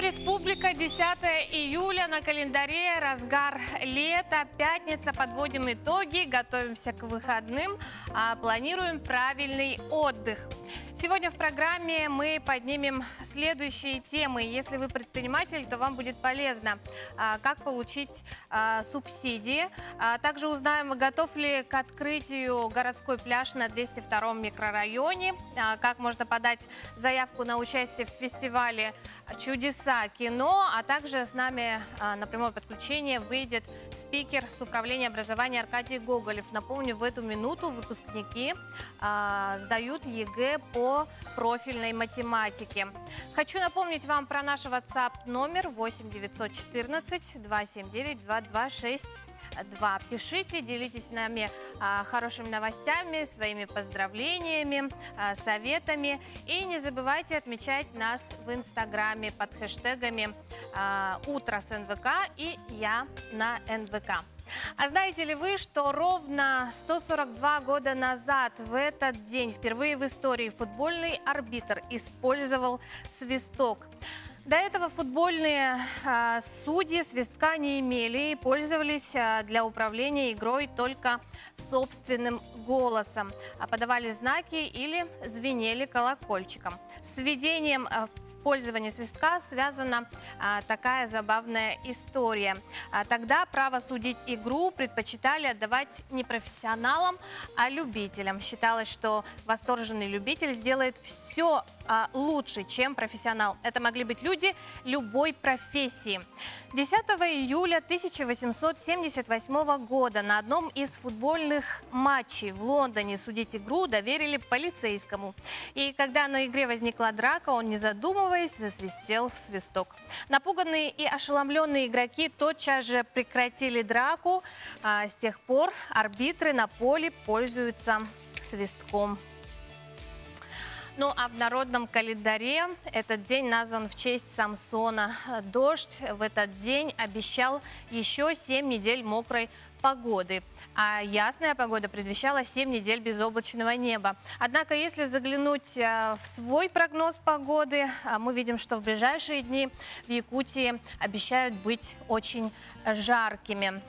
Республика, 10 июля на календаре, разгар лета, пятница, подводим итоги, готовимся к выходным, планируем правильный отдых. Сегодня в программе мы поднимем следующие темы. Если вы предприниматель, то вам будет полезно, как получить субсидии. Также узнаем, готов ли к открытию городской пляж на 202-м микрорайоне, как можно подать заявку на участие в фестивале «Чудеса кино», а также с нами на прямое подключение выйдет спикер с управления образования Аркадий Гоголев. Напомню, в эту минуту выпускники сдают ЕГЭ по профильной математике. Хочу напомнить вам про наш WhatsApp номер 8 914 279 2262. Пишите, делитесь с нами хорошими новостями, своими поздравлениями, советами. И не забывайте отмечать нас в Инстаграме под хэштегами «Утро с НВК» и «Я на НВК». А знаете ли вы, что ровно 142 года назад в этот день впервые в истории футбольный арбитр использовал свисток? До этого футбольные судьи свистка не имели и пользовались для управления игрой только собственным голосом, подавали знаки или звенели колокольчиком. С введением пользования свистка связана такая забавная история. Тогда право судить игру предпочитали отдавать не профессионалам, а любителям. Считалось, что восторженный любитель сделает все лучше, чем профессионал. Это могли быть люди любой профессии. 10 июля 1878 года на одном из футбольных матчей в Лондоне судить игру доверили полицейскому. И когда на игре возникла драка, он, не задумываясь, засвистел в свисток. Напуганные и ошеломленные игроки тотчас же прекратили драку. С тех пор арбитры на поле пользуются свистком. Ну а в народном календаре этот день назван в честь Самсона. Дождь в этот день обещал еще 7 недель мокрой погоды, а ясная погода предвещала 7 недель безоблачного неба. Однако, если заглянуть в свой прогноз погоды, мы видим, что в ближайшие дни в Якутии обещают быть очень жаркими.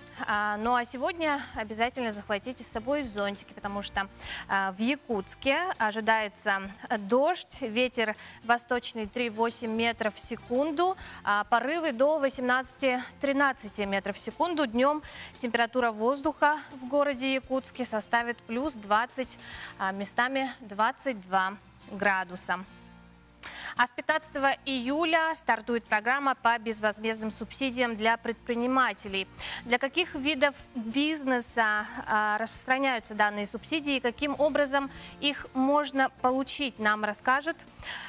Ну а сегодня обязательно захватите с собой зонтики, потому что в Якутске ожидается дождь, ветер восточный 3,8 метров в секунду, порывы до 18-13 метров в секунду. Днем температура воздуха в городе Якутске составит плюс 20, местами 22 градуса. А с 15 июля стартует программа по безвозмездным субсидиям для предпринимателей. Для каких видов бизнеса распространяются данные субсидии и каким образом их можно получить, нам расскажет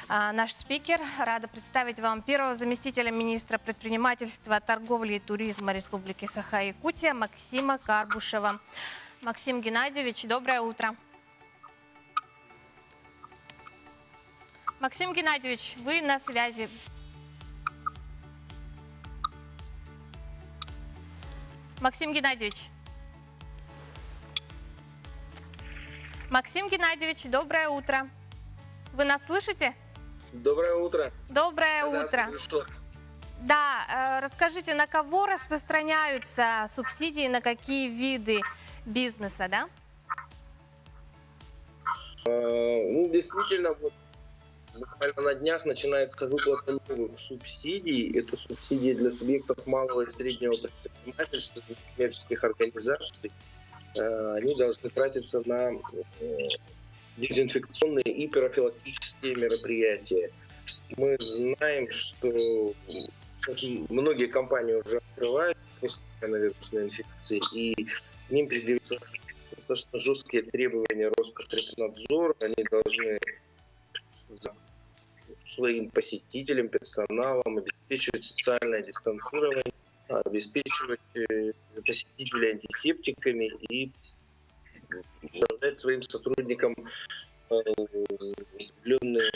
наш спикер. Рада представить вам первого заместителя министра предпринимательства, торговли и туризма Республики Саха-Якутия Максима Карбушева. Максим Геннадьевич, доброе утро. Максим Геннадьевич, вы на связи. Максим Геннадьевич. Максим Геннадьевич, доброе утро. Вы нас слышите? Доброе утро. Доброе утро. Да, расскажите, на кого распространяются субсидии, на какие виды бизнеса, да? Ну, действительно, вот буквально на днях начинается выплата новых субсидий. Это субсидии для субъектов малого и среднего предпринимательства, коммерческих организаций. Они должны тратиться на дезинфекционные и профилактические мероприятия. Мы знаем, что многие компании уже открывают после коронавирусной инфекции, и к ним предъявляются достаточно жесткие требования Роспотребнадзора. Они должны своим посетителям, персоналам обеспечивать социальное дистанцирование, обеспечивать посетителей антисептиками и дать своим сотрудникам определенные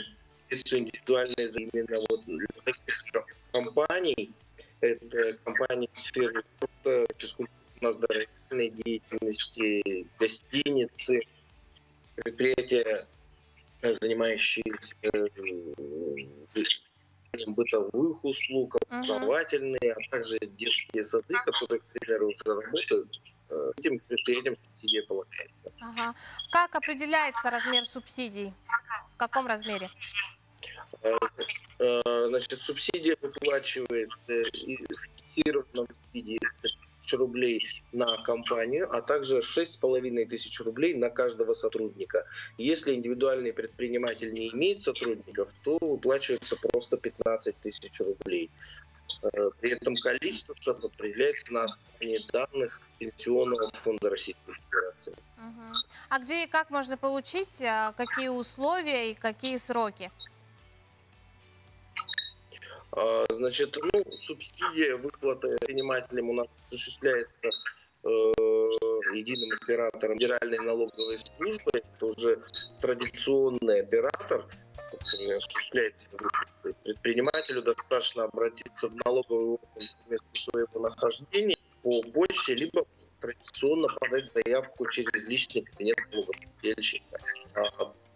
средства индивидуальные именно вот для таких компаний. Это компании в сфере спорта, физкультурно-оздоровительной деятельности, гостиницы, предприятия, занимающиеся оказанием бытовых услуг, образовательные, а также детские сады, которые, к примеру, уже работают. Этим предприятиям субсидия полагается. Ага. Как определяется размер субсидий? В каком размере? Значит, субсидия выплачивается в фиксированном виде 1000 рублей на компанию, а также 6500 рублей на каждого сотрудника. Если индивидуальный предприниматель не имеет сотрудников, то выплачивается просто 15 тысяч рублей. При этом количество штатов определяется на основании данных Пенсионного фонда Российской Федерации. А где и как можно получить, какие условия и какие сроки? Значит, субсидия, выплата предпринимателям у нас осуществляется единым оператором Федеральной налоговой службы. Это уже традиционный оператор, который осуществляет выплаты. Предпринимателю достаточно обратиться в налоговый орган в место своего нахождения по почте, либо традиционно подать заявку через личный кабинет налогоплательщика.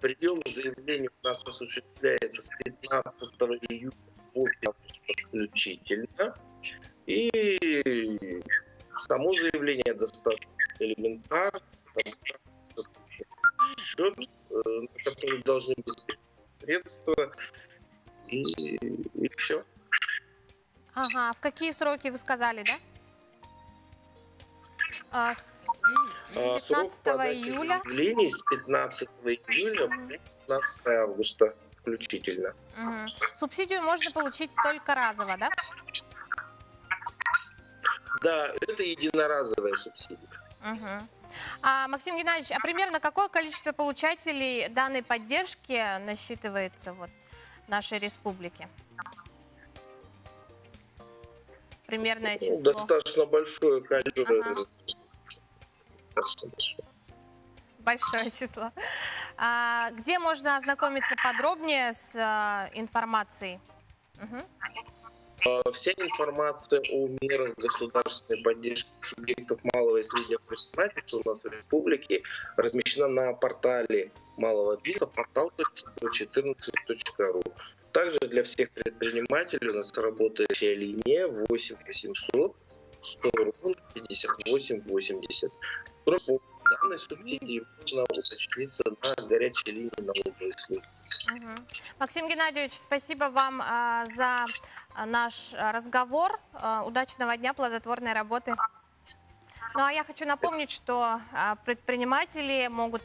Прием заявлений у нас осуществляется с 15 июля по 5 включительно. И само заявление достаточно элементарно. Счет, на который должны быть средства, и все. Ага, в какие сроки вы сказали, да? С 15 июля? С 15 июля по 15 августа включительно. Субсидию можно получить только разово, да? Да, это единоразовая субсидия. Максим Геннадьевич, а примерно какое количество получателей данной поддержки насчитывается в нашей республике? Примерное число. Достаточно большое количество. Большое число. Где можно ознакомиться подробнее с информацией? Вся информация о мерах государственной поддержки субъектов малого и среднего предпринимательства у нас в республике размещена на портале малого бизнеса portal.14.ru. Также для всех предпринимателей у нас работающая линия 8 800 100 58 80. По данной субсидии можно уточниться на горячей линии налоговой службы. Максим Геннадьевич, спасибо вам за наш разговор. Удачного дня, плодотворной работы. Ну а я хочу напомнить, что предприниматели могут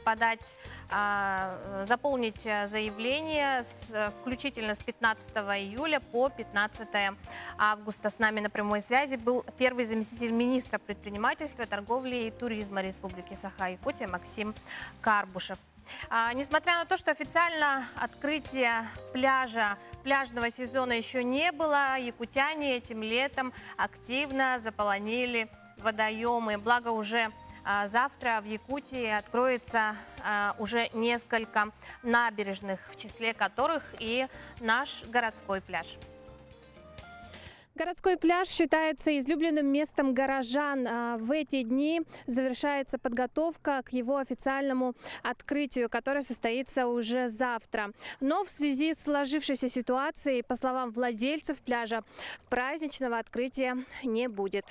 заполнить заявление включительно с 15 июля по 15 августа. С нами на прямой связи был первый заместитель министра предпринимательства, торговли и туризма Республики Саха-Якутия Максим Карбушев. Несмотря на то, что официально открытия пляжного сезона еще не было, якутяне этим летом активно заполонили водоемы. Благо уже завтра в Якутии откроется уже несколько набережных, в числе которых и наш городской пляж. Городской пляж считается излюбленным местом горожан. В эти дни завершается подготовка к его официальному открытию, которое состоится уже завтра. Но в связи с сложившейся ситуацией, по словам владельцев пляжа, праздничного открытия не будет.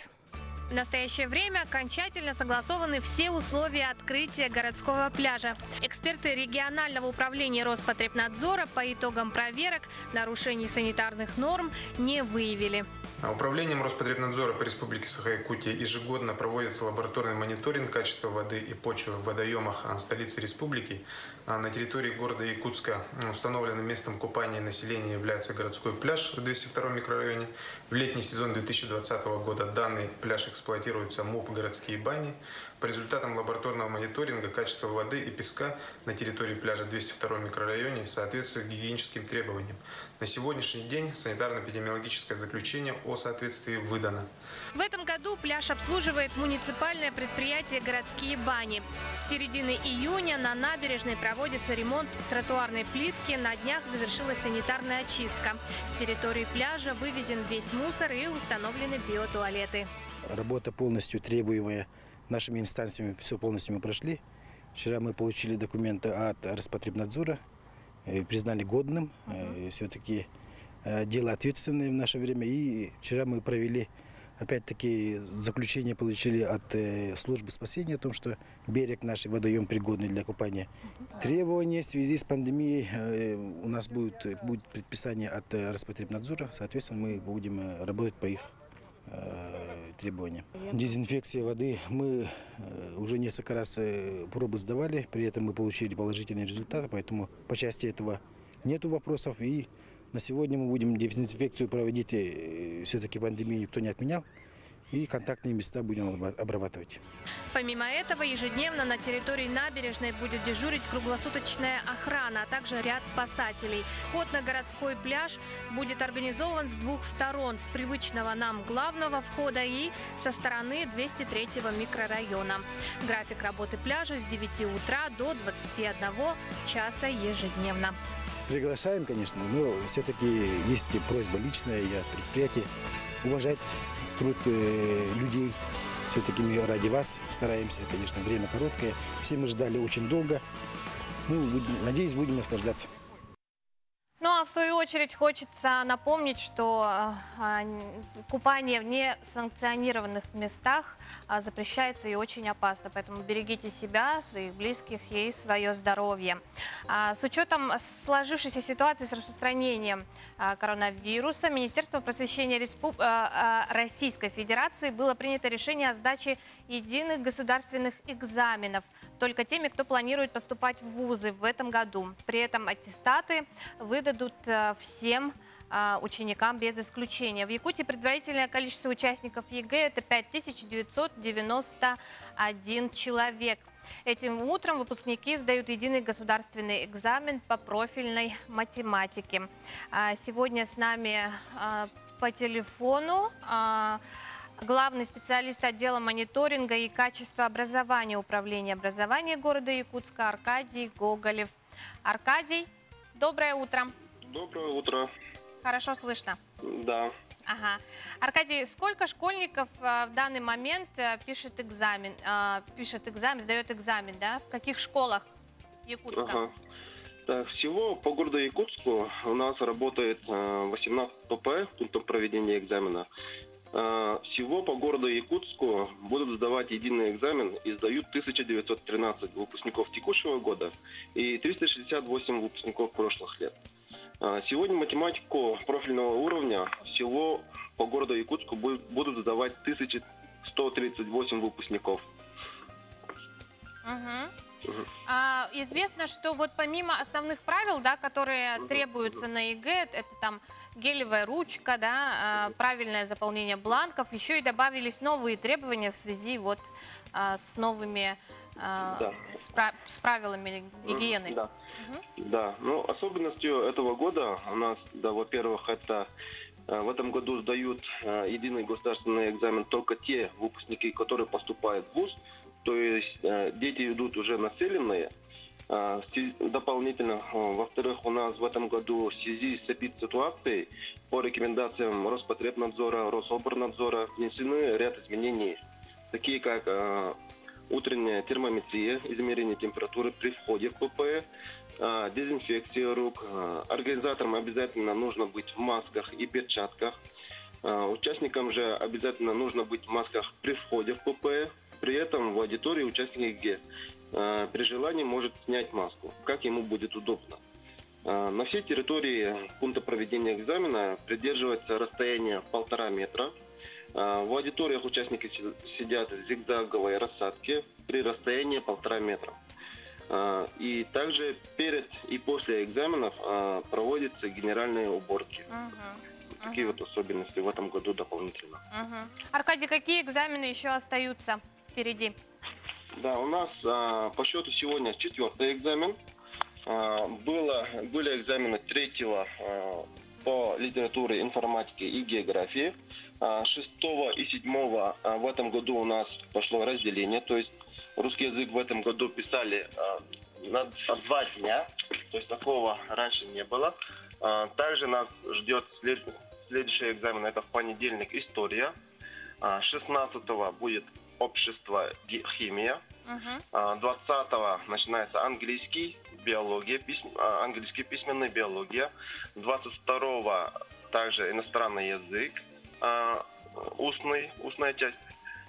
В настоящее время окончательно согласованы все условия открытия городского пляжа. Эксперты регионального управления Роспотребнадзора по итогам проверок нарушений санитарных норм не выявили. Управлением Роспотребнадзора по Республике Саха-Якутия ежегодно проводится лабораторный мониторинг качества воды и почвы в водоемах столицы республики. На территории города Якутска установленным местом купания населения является городской пляж в 202 микрорайоне. В летний сезон 2020 года данный пляж эксплуатируется МУП «Городские бани». По результатам лабораторного мониторинга качество воды и песка на территории пляжа 202 микрорайоне соответствует гигиеническим требованиям. На сегодняшний день санитарно-эпидемиологическое заключение о соответствии выдано. В этом году пляж обслуживает муниципальное предприятие «Городские бани». С середины июня на набережной проводится ремонт тротуарной плитки. На днях завершилась санитарная очистка. С территории пляжа вывезен весь мусор и установлены биотуалеты. Работа полностью требуемая нашими инстанциями, все полностью мы прошли. Вчера мы получили документы от Роспотребнадзора, признали годным. Все-таки дело ответственное в наше время. И вчера мы провели, опять-таки, заключение получили от службы спасения о том, что берег наш водоем пригодный для купания. Требования в связи с пандемией у нас будет предписание от Роспотребнадзора. Соответственно, мы будем работать по их требованиям. Дезинфекция воды. Мы уже несколько раз пробы сдавали, при этом мы получили положительные результаты, поэтому по части этого нету вопросов. И на сегодня мы будем дезинфекцию проводить, все-таки пандемию никто не отменял, и контактные места будем обрабатывать. Помимо этого, ежедневно на территории набережной будет дежурить круглосуточная охрана, а также ряд спасателей. Вход на городской пляж будет организован с двух сторон: с привычного нам главного входа и со стороны 203-го микрорайона. График работы пляжа с 9 утра до 21 часа ежедневно. Приглашаем, конечно, но все-таки есть просьба личная и от предприятия уважать труд людей. Все-таки мы ради вас стараемся, конечно, время короткое. Все мы ждали очень долго. Ну, надеюсь, будем наслаждаться. Ну а в свою очередь хочется напомнить, что купание в несанкционированных местах запрещается и очень опасно. Поэтому берегите себя, своих близких и свое здоровье. С учетом сложившейся ситуации с распространением коронавируса, Министерство просвещения Российской Федерации было принято решение о сдаче единых государственных экзаменов только теми, кто планирует поступать в вузы в этом году. При этом аттестаты выдадут всем ученикам без исключения. В Якутии предварительное количество участников ЕГЭ – это 5991 человек. Этим утром выпускники сдают единый государственный экзамен по профильной математике. Сегодня с нами по телефону главный специалист отдела мониторинга и качества образования Управления образования города Якутска Аркадий Гоголев. Аркадий, доброе утро. Доброе утро. Хорошо слышно? Да. Ага. Аркадий, сколько школьников в данный момент сдает экзамен, да? В каких школах Якутска? Ага. Так, всего по городу Якутску у нас работает 18 ПП, пунктов проведения экзамена. Всего по городу Якутску будут сдавать единый экзамен и сдают 1913 выпускников текущего года и 368 выпускников прошлых лет. Сегодня математику профильного уровня всего по городу Якутску будут сдавать 1138 выпускников. Известно, что вот помимо основных правил, да, которые требуются на ЕГЭ, это там гелевая ручка, да, правильное заполнение бланков, еще и добавились новые требования в связи вот с новыми с правилами гигиены. Да. Да, ну особенностью этого года у нас, да, во-первых, это в этом году сдают единый государственный экзамен только те выпускники, которые поступают в вуз, то есть дети идут уже населенные. Дополнительно, во-вторых, у нас в этом году в связи с эпидситуацией по рекомендациям Роспотребнадзора, Рособорнадзора внесены ряд изменений, такие как утренняя термометрия, измерение температуры при входе в ПП, дезинфекция рук. Организаторам обязательно нужно быть в масках и перчатках. Участникам же обязательно нужно быть в масках при входе в ПП. При этом в аудитории участник ЕГЭ при желании может снять маску, как ему будет удобно. На всей территории пункта проведения экзамена придерживается расстояние 1,5 метра. В аудиториях участники сидят в зигзаговой рассадке при расстоянии 1,5 метра. И также перед и после экзаменов проводятся генеральные уборки. Такие вот особенности в этом году дополнительно. Аркадий, какие экзамены еще остаются впереди? Да, у нас по счету сегодня 4-й экзамен. Были экзамены 3-го по литературе, информатике и географии. 6-го и 7-го в этом году у нас пошло разделение, то есть русский язык в этом году писали на 2 дня, то есть такого раньше не было. Также нас ждет следующий экзамен, это в понедельник история. 16-го будет общество, химия. 20-го начинается английский, биология, английский письменный, биология. 22-го также иностранный язык, устная часть.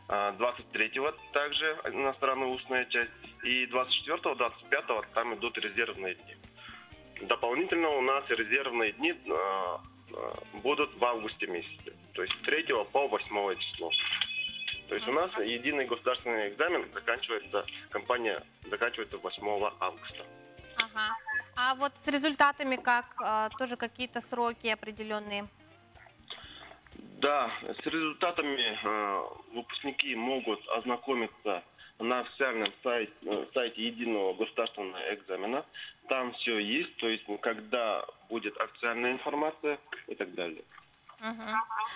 23-го также иностранная устная часть. И 24-го, 25-го там идут резервные дни. Дополнительно у нас резервные дни будут в августе месяце. То есть с 3 по 8 число. То есть у нас единый государственный экзамен кампания заканчивается 8 августа. Ага. А вот с результатами как? Тоже какие-то сроки определенные? Да, с результатами выпускники могут ознакомиться на официальном сайте единого государственного экзамена. Там все есть, то есть когда будет официальная информация и так далее. Угу.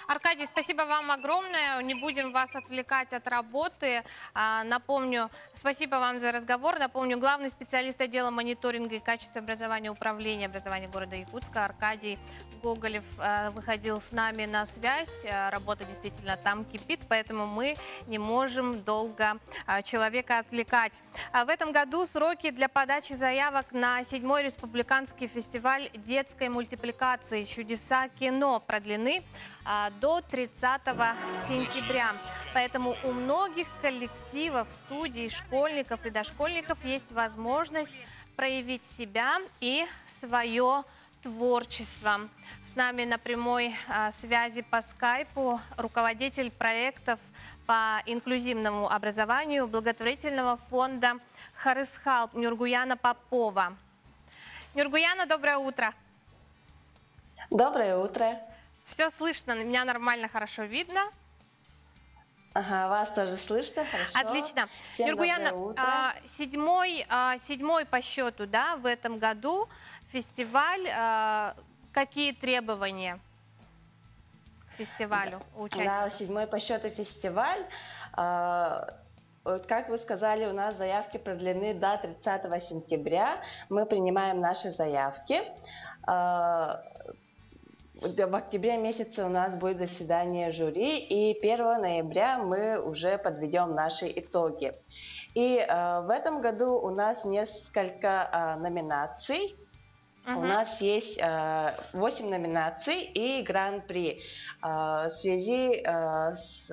Аркадий, спасибо вам огромное. Не будем вас отвлекать от работы. Напомню, спасибо вам за разговор. Напомню, главный специалист отдела мониторинга и качества образования управления образования города Якутска Аркадий Гоголев выходил с нами на связь. Работа действительно там кипит, поэтому мы не можем долго человека отвлекать. В этом году сроки для подачи заявок на 7-й республиканский фестиваль детской мультипликации «Чудеса кино» продлены до 30 сентября. Поэтому у многих коллективов, студий, школьников и дошкольников есть возможность проявить себя и свое творчество. С нами на прямой связи по скайпу руководитель проектов по инклюзивному образованию благотворительного фонда Харысхалп Нюргуяна Попова. Нюргуяна, доброе утро. Доброе утро. Все слышно, меня нормально, хорошо видно. Ага, вас тоже слышно, хорошо. Отлично. Всем Нюргуяна, седьмой по счету, да, в этом году фестиваль. Какие требования к фестивалю у участников? Да, 7-й по счету фестиваль. Как вы сказали, у нас заявки продлены до 30 сентября. Мы принимаем наши заявки. В октябре месяце у нас будет заседание жюри, и 1 ноября мы уже подведем наши итоги. И в этом году у нас несколько номинаций. У нас есть 8 номинаций и гран-при. В связи с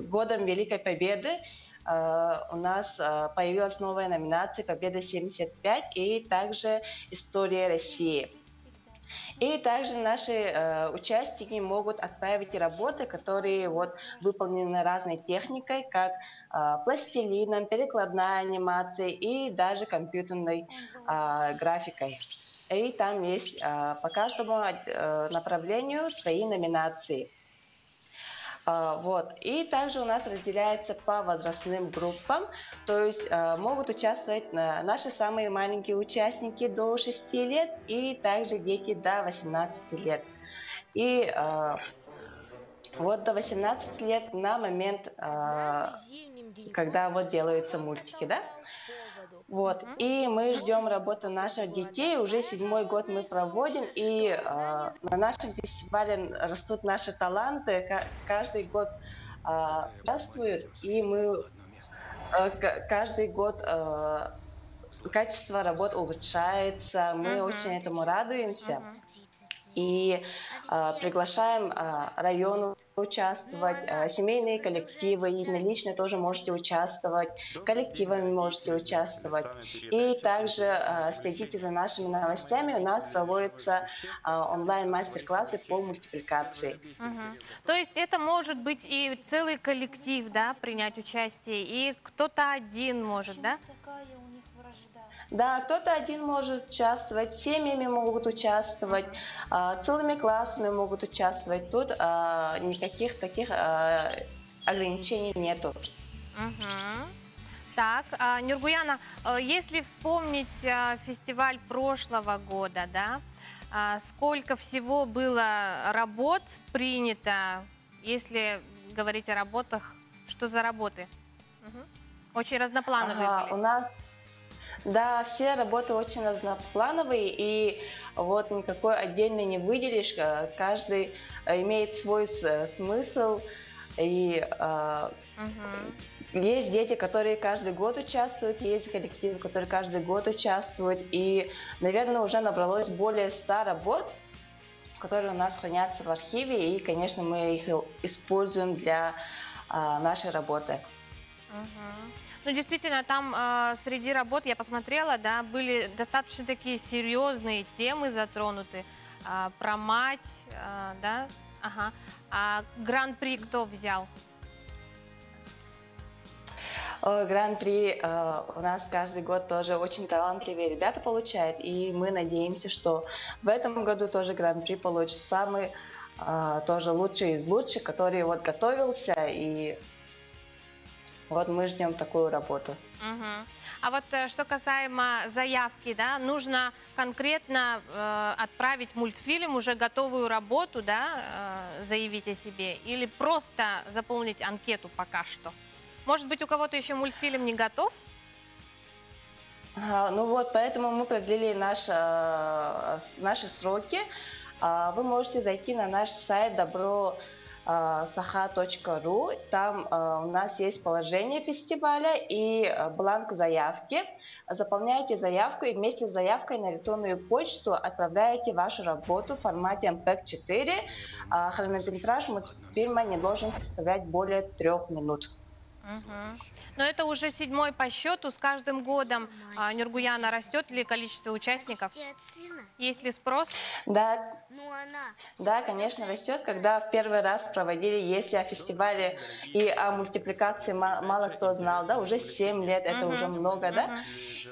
Годом Великой Победы у нас появилась новая номинация «Победа 75» и также «История России». И также наши участники могут отправить работы, которые выполнены разной техникой, как пластилином, перекладная анимация и даже компьютерной графикой. И там есть по каждому направлению свои номинации. И также у нас разделяется по возрастным группам, то есть могут участвовать наши самые маленькие участники до 6 лет и также дети до 18 лет. И до 18 лет на момент, когда делаются мультики, да? И мы ждем работу наших детей. Уже 7-й год мы проводим, и на нашем фестивале растут наши таланты. Каждый год участвуют, и мы каждый год качество работ улучшается. Мы очень этому радуемся. И приглашаем район участвовать, семейные коллективы, и лично тоже можете участвовать, коллективами можете участвовать. И также следите за нашими новостями, у нас проводятся онлайн-мастер-классы по мультипликации. То есть это может быть и целый коллектив, да, принять участие, и кто-то один может, да? Да, кто-то один может участвовать, семьями могут участвовать, целыми классами могут участвовать. Тут никаких таких ограничений нету. Так, Нюргуяна, если вспомнить фестиваль прошлого года, да, сколько всего было работ принято, если говорить о работах, что за работы? Очень разноплановые были. Да, все работы очень разноплановые, и никакой отдельный не выделишь, каждый имеет свой смысл. И есть дети, которые каждый год участвуют, есть коллективы, которые каждый год участвуют. И, наверное, уже набралось более 100 работ, которые у нас хранятся в архиве. И, конечно, мы их используем для нашей работы. Ну, действительно, там среди работ, я посмотрела, да, были достаточно такие серьезные темы затронуты. Про мать, да? Ага. А гран-при кто взял? Гран-при у нас каждый год тоже очень талантливые ребята получают, и мы надеемся, что в этом году тоже гран-при получит самый тоже лучший из лучших, который вот готовился, и вот мы ждем такую работу. А вот что касаемо заявки, да, нужно конкретно отправить мультфильм, уже готовую работу, да, заявить о себе, или просто заполнить анкету пока что? Может быть, у кого-то еще мультфильм не готов? Ну вот, поэтому мы продлили наши сроки. Вы можете зайти на наш сайт добросаха.ру. Там у нас есть положение фестиваля и бланк заявки. Заполняете заявку и вместе с заявкой на электронную почту отправляете вашу работу в формате MPEG-4. Хронометраж мультфильма не должен составлять более 3 минут. Но это уже 7-й по счету. С каждым годом, Нургуяна, растет ли количество участников? Есть ли спрос? Да, конечно, растет. Когда в первый раз проводили, если о фестивале и о мультипликации мало кто знал, да, уже 7 лет, это уже много, да.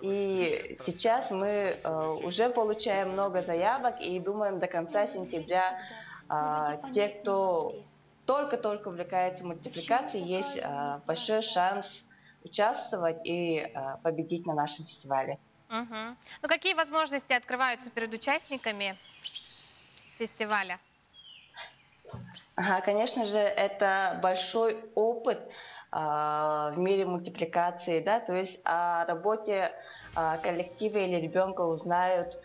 И сейчас мы уже получаем много заявок и думаем, до конца сентября те, кто только-только увлекается мультипликацией, есть большой шанс участвовать и победить на нашем фестивале. Ну, какие возможности открываются перед участниками фестиваля? Конечно же, это большой опыт в мире мультипликации, да, то есть о работе коллектива или ребенка узнают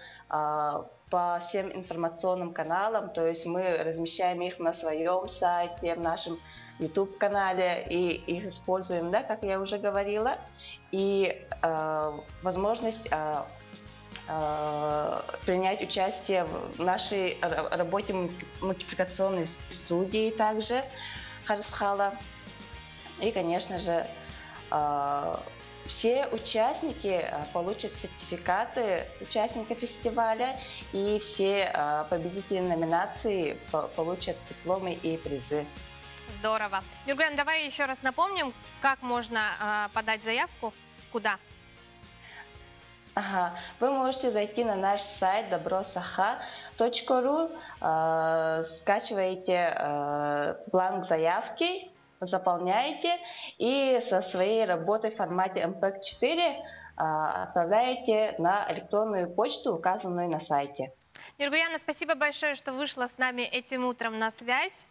по всем информационным каналам, то есть мы размещаем их на своем сайте, в нашем YouTube-канале, и их используем, да, как я уже говорила, и возможность принять участие в нашей работе мультипликационной студии также Харисхала. И, конечно же, все участники получат сертификаты участника фестиваля, и все победители номинации получат дипломы и призы. Здорово. Нургуян, давай еще раз напомним, как можно подать заявку, куда? Вы можете зайти на наш сайт добросаха.ру, скачиваете бланк заявки, заполняете и со своей работой в формате MPEG-4 отправляете на электронную почту, указанную на сайте. Нургуяна, спасибо большое, что вышла с нами этим утром на связь.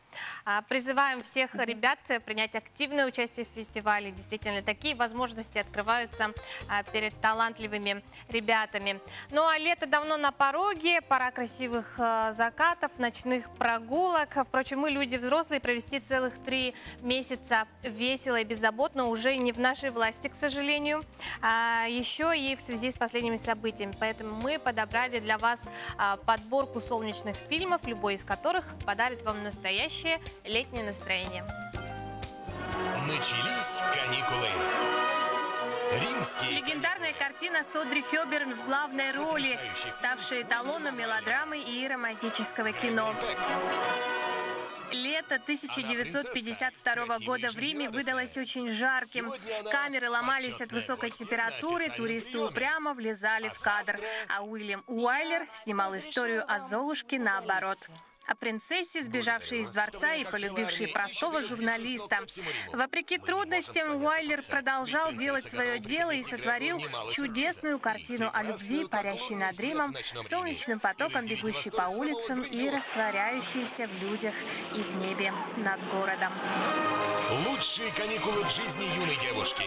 Призываем всех ребят принять активное участие в фестивале. Действительно, такие возможности открываются перед талантливыми ребятами. Ну а лето давно на пороге, пора красивых закатов, ночных прогулок. Впрочем, мы, люди взрослые, провести целых 3 месяца весело и беззаботно уже не в нашей власти, к сожалению. Еще и в связи с последними событиями. Поэтому мы подобрали для вас подборку солнечных фильмов, любой из которых подарит вам настоящее летнее настроение. Начались каникулы. Римские. Легендарная картина с Одри Хёбберн в главной роли, ставшая эталоном мелодрамы и романтического кино. Лето 1952 года в Риме выдалось очень жарким. Камеры ломались от высокой температуры, туристы упрямо влезали в кадр. А Уильям Уайлер снимал историю о Золушке наоборот. О принцессе, сбежавшей из дворца и полюбившей простого журналиста. Вопреки трудностям, Уайлер продолжал делать свое дело и сотворил чудесную картину о любви, парящей над Римом, солнечным потоком, бегущей по улицам и растворяющейся в людях и в небе над городом. Лучшие каникулы в жизни юной девушки.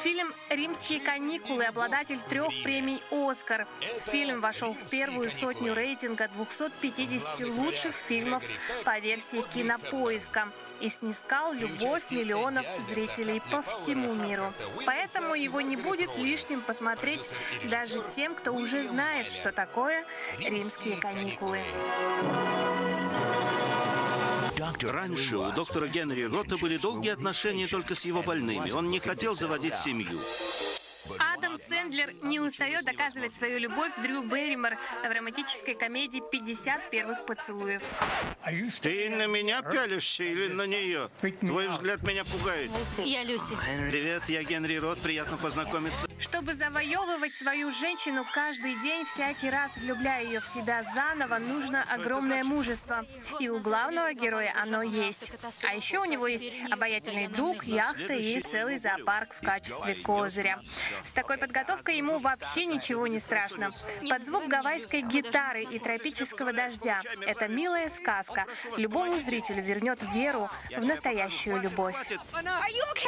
Фильм «Римские каникулы» – обладатель 3 премий «Оскар». Фильм вошел в первую сотню рейтинга 250 лучших фильмов по версии «Кинопоиска» и снискал любовь миллионов зрителей по всему миру. Поэтому его не будет лишним посмотреть даже тем, кто уже знает, что такое «Римские каникулы». Раньше у доктора Генри Рота были долгие отношения только с его больными. Он не хотел заводить семью. Адам Сэндлер не устает доказывать свою любовь Дрю Берримор в романтической комедии «50 первых поцелуев». Ты на меня пялишься или на нее? Твой взгляд меня пугает. Я Люси. Привет, я Генри Рот, приятно познакомиться. Чтобы завоевывать свою женщину каждый день, всякий раз влюбляя ее в себя заново, нужно огромное мужество. И у главного героя оно есть. А еще у него есть обаятельный друг, яхта и целый зоопарк в качестве козыря. С такой подготовкой ему вообще ничего не страшно. Под звук гавайской гитары и тропического дождя эта милая сказка любому зрителю вернет веру в настоящую любовь.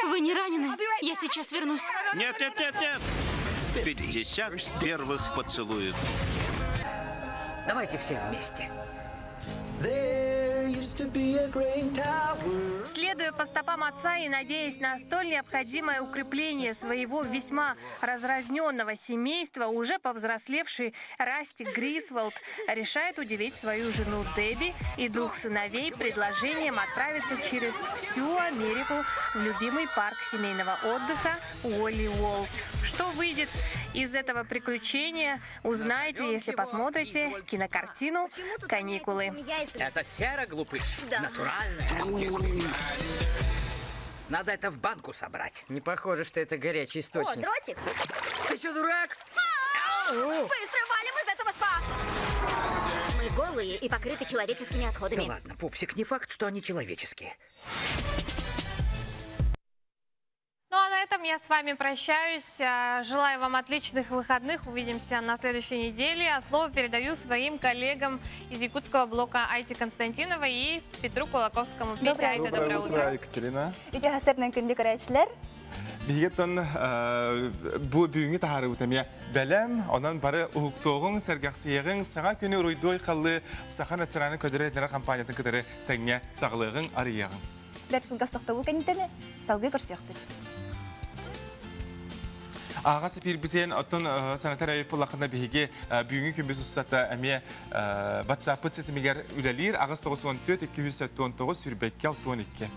Вы не ранены? Я сейчас вернусь. Нет, нет, нет, нет. 50 первых поцелуев. Давайте все вместе. Следуя по стопам отца и надеясь на столь необходимое укрепление своего весьма разразненного семейства, уже повзрослевший Расти Грисволд решает удивить свою жену Дебби и 2 сыновей предложением отправиться через всю Америку в любимый парк семейного отдыха Уолли Уолт. Что выйдет из этого приключения, узнаете, если посмотрите кинокартину «Каникулы». Это сера, глупыш? Да. Натуральная. Надо это в банку собрать. Не похоже, что это горячий источник. О, дротик! Ты что, дурак? Быстро валим из этого спа! Мы голые и покрыты человеческими отходами. Да ладно, пупсик, не факт, что они человеческие. Ну а на этом я с вами прощаюсь. Желаю вам отличных выходных. Увидимся на следующей неделе. А слово передаю своим коллегам из якутского блока Айти Константинова и Петру Кулаковскому. Петя, Айта, доброе утро. Екатерина. Үйге хасырның күнді көрәйшілер. Бігеттон бұл бүгінгі тағары өтемия бәлем, онан бары ұғықтоғың, сәргәқсиеғің, саңа күні ұйдой қалды сақан әтсіраның көдірі әтлері компаниятын көдірі тәңе сағылығың арияғың. Бәк фылғастықта бұл кәнетені салғы көрсеқтір. Ағасы пирбітен оттон санатар әйіп бұлақында бейге бүгінгі күнбіз ұстата әме батсапы цетімегер үләлер ағыз 94-219 сүрбәкке 12.